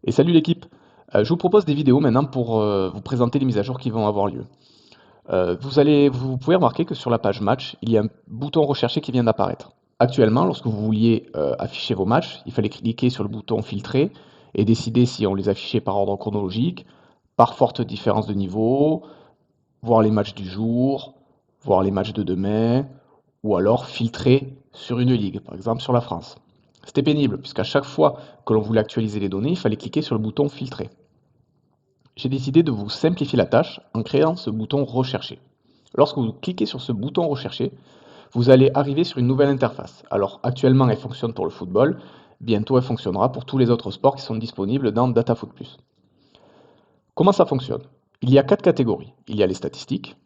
Et salut l'équipe. Je vous propose des vidéos maintenant pour vous présenter les mises à jour qui vont avoir lieu. Vous pouvez remarquer que sur la page match, il y a un bouton rechercher qui vient d'apparaître. Actuellement, lorsque vous vouliez afficher vos matchs, il fallait cliquer sur le bouton filtrer et décider si on les affichait par ordre chronologique, par forte différence de niveau, voir les matchs du jour, voir les matchs de demain, ou alors filtrer sur une ligue, par exemple sur la France. C'était pénible, puisqu'à chaque fois que l'on voulait actualiser les données, il fallait cliquer sur le bouton filtrer. J'ai décidé de vous simplifier la tâche en créant ce bouton rechercher. Lorsque vous cliquez sur ce bouton rechercher, vous allez arriver sur une nouvelle interface. Alors actuellement elle fonctionne pour le football, bientôt elle fonctionnera pour tous les autres sports qui sont disponibles dans DataFoot+. Comment ça fonctionne? Il y a 4 catégories. Il y a les statistiques,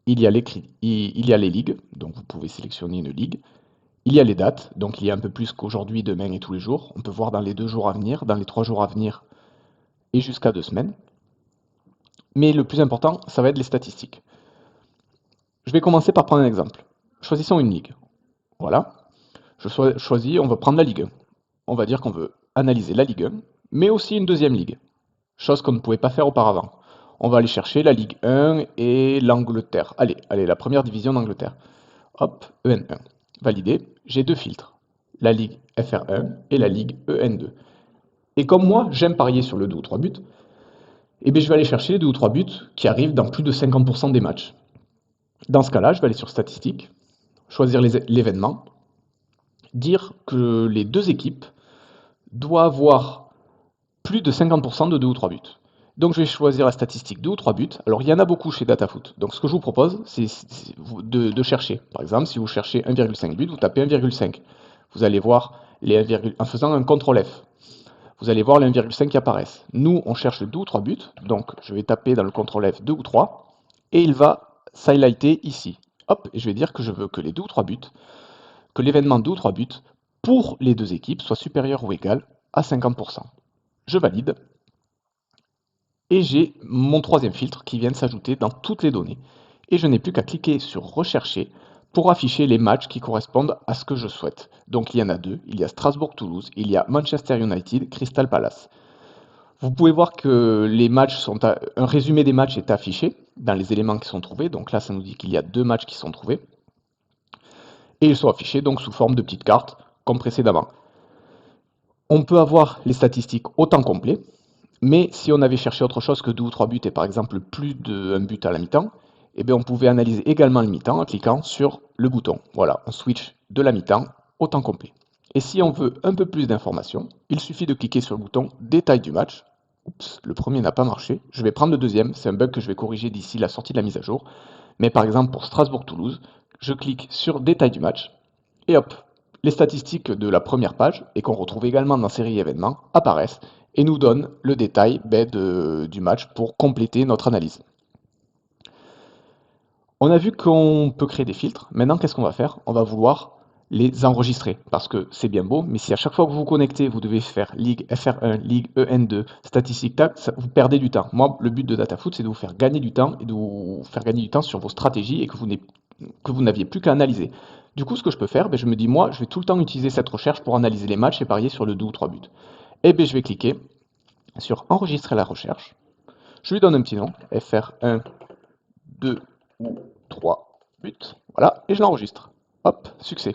il y a les ligues, donc vous pouvez sélectionner une ligue. Il y a les dates, donc il y a un peu plus qu'aujourd'hui, demain et tous les jours. On peut voir dans les 2 jours à venir, dans les 3 jours à venir et jusqu'à 2 semaines. Mais le plus important, ça va être les statistiques. Je vais commencer par prendre un exemple. Choisissons une ligue. Voilà. Choisis, on va prendre la Ligue 1. On va dire qu'on veut analyser la Ligue 1, mais aussi une deuxième ligue. Chose qu'on ne pouvait pas faire auparavant. On va aller chercher la Ligue 1 et l'Angleterre. Allez, la première division d'Angleterre. Hop, EN1. Validé. J'ai deux filtres. La Ligue FR1 et la Ligue EN2. Et comme moi, j'aime parier sur le 2 ou 3 buts, eh bien, je vais aller chercher 2 ou 3 buts qui arrivent dans plus de 50% des matchs. Dans ce cas-là, je vais aller sur statistiques, choisir l'événement, dire que les deux équipes doivent avoir plus de 50% de 2 ou 3 buts. Donc je vais choisir la statistique 2 ou 3 buts. Alors il y en a beaucoup chez DataFoot. Donc ce que je vous propose, c'est de chercher. Par exemple, si vous cherchez 1,5 but, vous tapez 1,5. Vous allez voir les 1, en faisant un CTRL F. Vous allez voir les 1,5 qui apparaissent. Nous, on cherche 2 ou 3 buts. Donc je vais taper dans le CTRL F 2 ou 3. Et il va s'highlighter ici. Hop, et je vais dire que je veux que les 2 ou 3 buts, que l'événement 2 ou 3 buts, pour les deux équipes, soit supérieur ou égal à 50%. Je valide. Et j'ai mon troisième filtre qui vient de s'ajouter dans toutes les données. Et je n'ai plus qu'à cliquer sur rechercher pour afficher les matchs qui correspondent à ce que je souhaite. Donc il y en a deux, il y a Strasbourg-Toulouse, il y a Manchester United-Crystal Palace. Vous pouvez voir que un résumé des matchs est affiché dans les éléments qui sont trouvés. Donc là, ça nous dit qu'il y a deux matchs qui sont trouvés. Et ils sont affichés donc sous forme de petites cartes, comme précédemment. On peut avoir les statistiques au temps complet, mais si on avait cherché autre chose que 2 ou 3 buts et par exemple plus d'un but à la mi-temps, eh bien on pouvait analyser également le mi-temps en cliquant sur le bouton. Voilà, on switch de la mi-temps au temps complet. Et si on veut un peu plus d'informations, il suffit de cliquer sur le bouton détail du match. Oups, le premier n'a pas marché. Je vais prendre le deuxième, c'est un bug que je vais corriger d'ici la sortie de la mise à jour. Mais par exemple pour Strasbourg-Toulouse, je clique sur détail du match et hop, les statistiques de la première page, et qu'on retrouve également dans série événements, apparaissent et nous donnent le détail du match pour compléter notre analyse. On a vu qu'on peut créer des filtres. Maintenant, qu'est-ce qu'on va faire? On va vouloir les enregistrer parce que c'est bien beau, mais si à chaque fois que vous vous connectez, vous devez faire Ligue FR1, Ligue EN2, statistiques, tac, vous perdez du temps. Moi, le but de DataFoot, c'est de vous faire gagner du temps et de vous faire gagner du temps sur vos stratégies et que vous n'aviez plus qu'à analyser. Du coup, ce que je peux faire, ben, je me dis, moi, je vais tout le temps utiliser cette recherche pour analyser les matchs et parier sur le 2 ou 3 buts. Et bien, je vais cliquer sur enregistrer la recherche. Je lui donne un petit nom, FR1, 2 ou 3 buts. Voilà, et je l'enregistre. Hop, succès.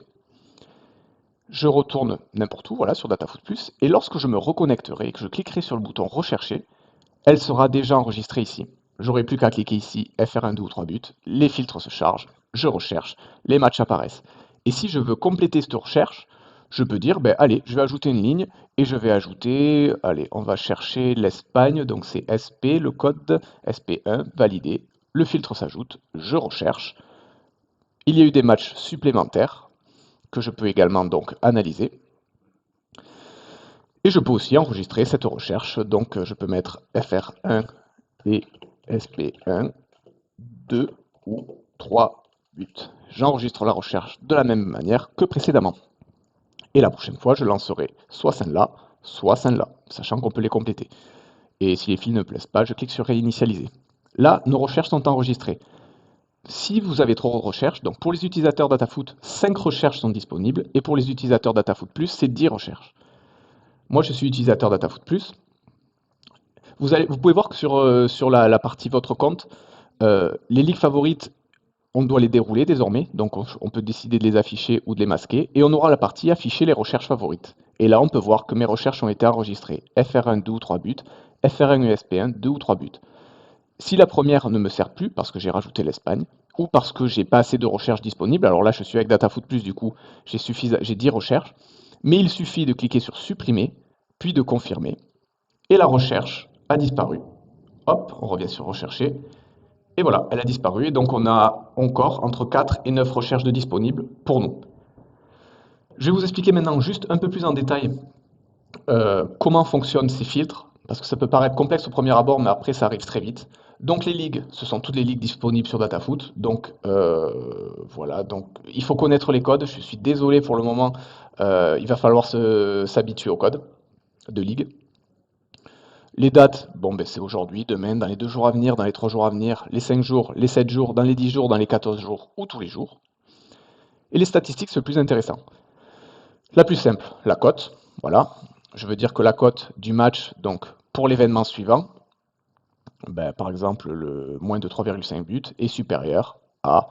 Je retourne n'importe où, voilà, sur DataFoot+, et lorsque je me reconnecterai et que je cliquerai sur le bouton rechercher, elle sera déjà enregistrée ici. J'aurai plus qu'à cliquer ici, FR1, 2 ou 3 buts, les filtres se chargent, je recherche, les matchs apparaissent. Et si je veux compléter cette recherche, je peux dire, ben allez, je vais ajouter une ligne, et je vais ajouter, allez, on va chercher l'Espagne, donc c'est SP, le code SP1, validé, le filtre s'ajoute, je recherche. Il y a eu des matchs supplémentaires, que je peux également donc analyser. Et je peux aussi enregistrer cette recherche, donc je peux mettre FR1 et SP1, 2 ou 3 buts. J'enregistre la recherche de la même manière que précédemment. Et la prochaine fois, je lancerai soit celle-là, soit celle-là, sachant qu'on peut les compléter. Et si les fils ne plaisent pas, je clique sur réinitialiser. Là, nos recherches sont enregistrées. Si vous avez trop de recherches, donc pour les utilisateurs DataFoot, 5 recherches sont disponibles, et pour les utilisateurs DataFoot+, c'est 10 recherches. Moi, je suis utilisateur DataFoot Plus. Vous pouvez voir que sur la partie votre compte, les ligues favorites, on doit les dérouler désormais. Donc, on peut décider de les afficher ou de les masquer. Et on aura la partie afficher les recherches favorites. Et là, on peut voir que mes recherches ont été enregistrées. FR1, 2 ou 3 buts. FR1 USP1, 2 ou 3 buts. Si la première ne me sert plus parce que j'ai rajouté l'Espagne, ou parce que j'ai pas assez de recherches disponibles, alors là je suis avec DataFoot Plus, du coup j'ai 10 recherches, mais il suffit de cliquer sur supprimer, puis de confirmer, et la recherche a disparu. Hop, on revient sur rechercher, et voilà, elle a disparu, et donc on a encore entre 4 et 9 recherches de disponibles pour nous. Je vais vous expliquer maintenant juste un peu plus en détail comment fonctionnent ces filtres, parce que ça peut paraître complexe au premier abord, mais après ça arrive très vite. Donc les ligues, ce sont toutes les ligues disponibles sur DataFoot. Donc voilà, donc il faut connaître les codes. Je suis désolé pour le moment, il va falloir s'habituer aux codes de ligue. Les dates, bon ben c'est aujourd'hui, demain, dans les 2 jours à venir, dans les 3 jours à venir, les 5 jours, les 7 jours, dans les 10 jours, dans les 14 jours ou tous les jours. Et les statistiques, c'est le plus intéressant. La plus simple, la cote. Voilà. Je veux dire que la cote du match, donc pour l'événement suivant, ben, par exemple le moins de 3,5 buts, est supérieur à,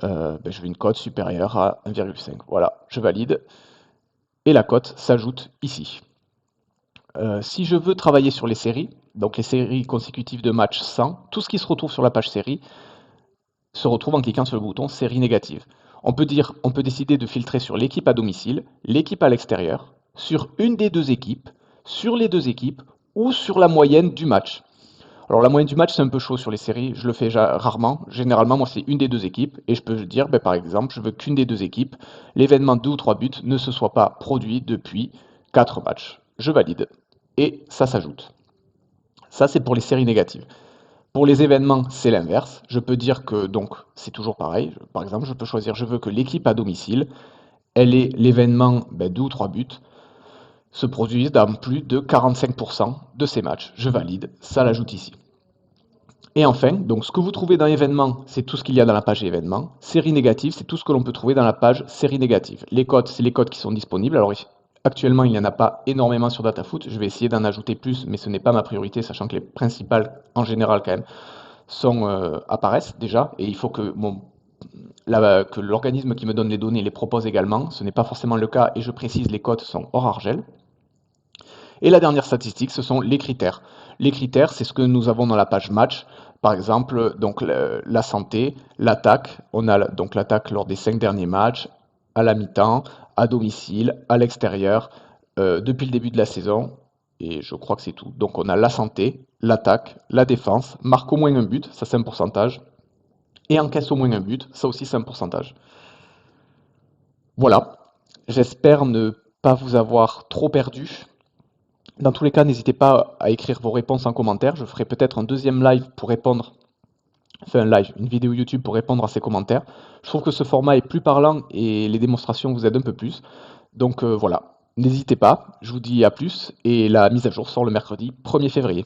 ben, je veux une cote supérieure à 1,5. Voilà, je valide. Et la cote s'ajoute ici. Si je veux travailler sur les séries, donc les séries consécutives de match 100, tout ce qui se retrouve sur la page série se retrouve en cliquant sur le bouton série négative. On peut décider de filtrer sur l'équipe à domicile, l'équipe à l'extérieur, sur une des deux équipes, sur les deux équipes ou sur la moyenne du match. Alors la moyenne du match c'est un peu chaud sur les séries, je le fais rarement. Généralement moi c'est une des deux équipes et je peux dire ben, par exemple je veux qu'une des deux équipes, l'événement 2 ou 3 buts ne se soit pas produit depuis 4 matchs. Je valide et ça s'ajoute. Ça c'est pour les séries négatives. Pour les événements, c'est l'inverse. Je peux dire que, donc, c'est toujours pareil. Par exemple, je peux choisir, je veux que l'équipe à domicile, elle ait l'événement, ben, 2 ou 3 buts, se produisent dans plus de 45% de ces matchs. Je valide, ça l'ajoute ici. Et enfin, donc ce que vous trouvez dans événement, c'est tout ce qu'il y a dans la page événement. Série négative, c'est tout ce que l'on peut trouver dans la page série négative. Les codes, c'est les codes qui sont disponibles. Alors actuellement, il n'y en a pas énormément sur DataFoot. Je vais essayer d'en ajouter plus, mais ce n'est pas ma priorité, sachant que les principales, en général quand même, apparaissent déjà. Et il faut que que l'organisme qui me donne les données les propose également. Ce n'est pas forcément le cas, et je précise, les codes sont hors argel. Et la dernière statistique, ce sont les critères. Les critères, c'est ce que nous avons dans la page match. Par exemple, donc la santé, l'attaque. On a donc l'attaque lors des 5 derniers matchs, à la mi-temps, à domicile, à l'extérieur, depuis le début de la saison. Et je crois que c'est tout. Donc on a la santé, l'attaque, la défense, marque au moins un but, ça c'est un pourcentage. Et encaisse au moins un but, ça aussi c'est un pourcentage. Voilà. J'espère ne pas vous avoir trop perdu. Dans tous les cas, n'hésitez pas à écrire vos réponses en commentaire. Je ferai peut-être un deuxième live pour répondre, enfin un live, une vidéo YouTube pour répondre à ces commentaires. Je trouve que ce format est plus parlant et les démonstrations vous aident un peu plus. Donc voilà, n'hésitez pas, je vous dis à plus et la mise à jour sort le mercredi 1er février.